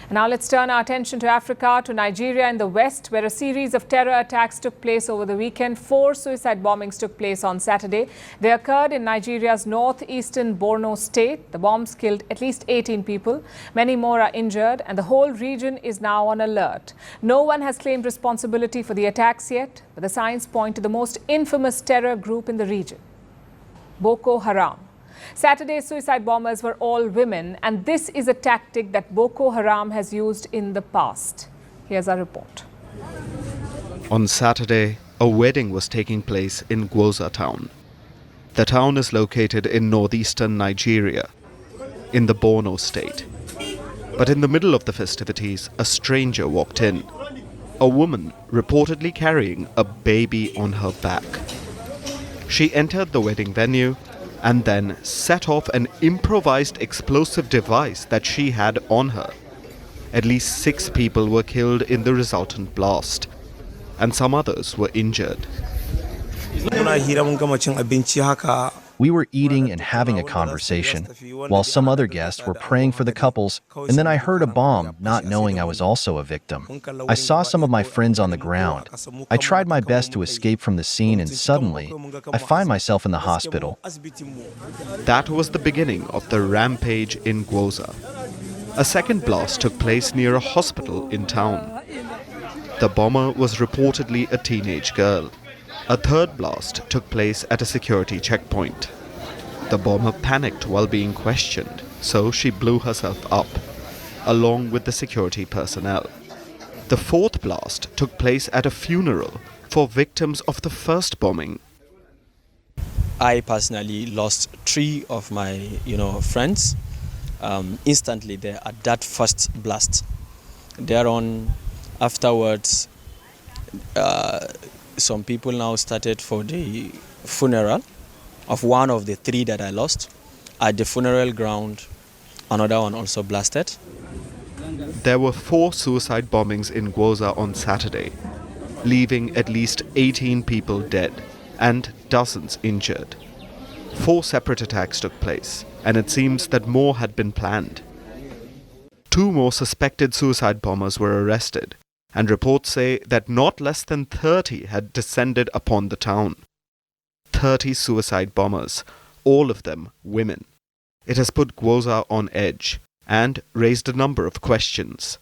Now let's turn our attention to Africa, to Nigeria in the west, where a series of terror attacks took place over the weekend. 4 suicide bombings took place on Saturday. They occurred in Nigeria's northeastern Borno State. The bombs killed at least 18 people. Many more are injured, and the whole region is now on alert. No one has claimed responsibility for the attacks yet, but the signs point to the most infamous terror group in the region, Boko Haram. Saturday's suicide bombers were all women, and this is a tactic that Boko Haram has used in the past. Here's our report. On Saturday, a wedding was taking place in Gwoza town. The town is located in northeastern Nigeria, in the Borno State. But in the middle of the festivities, a stranger walked in. A woman reportedly carrying a baby on her back. She entered the wedding venue and then set off an improvised explosive device that she had on her. At least 6 people were killed in the resultant blast, and some others were injured. We were eating and having a conversation, while some other guests were praying for the couples, and then I heard a bomb, not knowing I was also a victim. I saw some of my friends on the ground. I tried my best to escape from the scene, and suddenly, I find myself in the hospital. That was the beginning of the rampage in Gwoza. A second blast took place near a hospital in town. The bomber was reportedly a teenage girl. A third blast took place at a security checkpoint. The bomber panicked while being questioned, so she blew herself up, along with the security personnel. The fourth blast took place at a funeral for victims of the first bombing. I personally lost 3 of my, friends instantly there at that first blast. Thereon, afterwards, some people now started for the funeral of one of the 3 that I lost. At the funeral ground, another one also blasted. There were 4 suicide bombings in Gwoza on Saturday, leaving at least 18 people dead and dozens injured. 4 separate attacks took place, and it seems that more had been planned. 2 more suspected suicide bombers were arrested, and reports say that not less than 30 had descended upon the town. 30 suicide bombers, all of them women. It has put Gwoza on edge and raised a number of questions.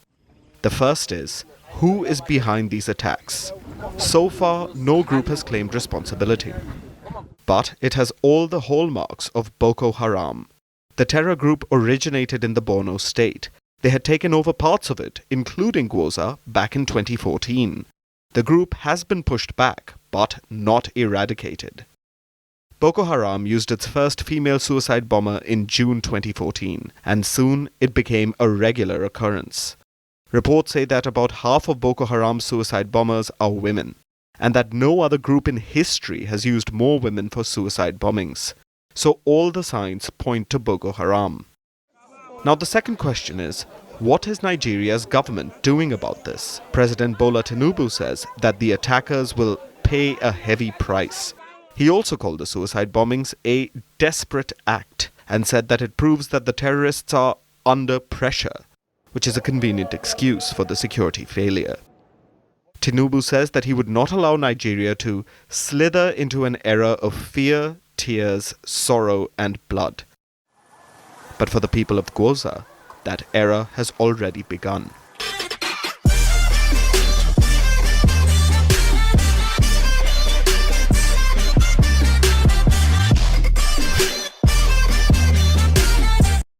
The first is, who is behind these attacks? So far, no group has claimed responsibility. But it has all the hallmarks of Boko Haram. The terror group originated in the Borno State. They had taken over parts of it, including Gwoza, back in 2014. The group has been pushed back, but not eradicated. Boko Haram used its first female suicide bomber in June 2014, and soon it became a regular occurrence. Reports say that about half of Boko Haram's suicide bombers are women, and that no other group in history has used more women for suicide bombings. So all the signs point to Boko Haram. Now the second question is, what is Nigeria's government doing about this? President Bola Tinubu says that the attackers will pay a heavy price. He also called the suicide bombings a desperate act and said that it proves that the terrorists are under pressure, which is a convenient excuse for the security failure. Tinubu says that he would not allow Nigeria to slither into an era of fear, tears, sorrow and blood. But for the people of Gwoza, that era has already begun.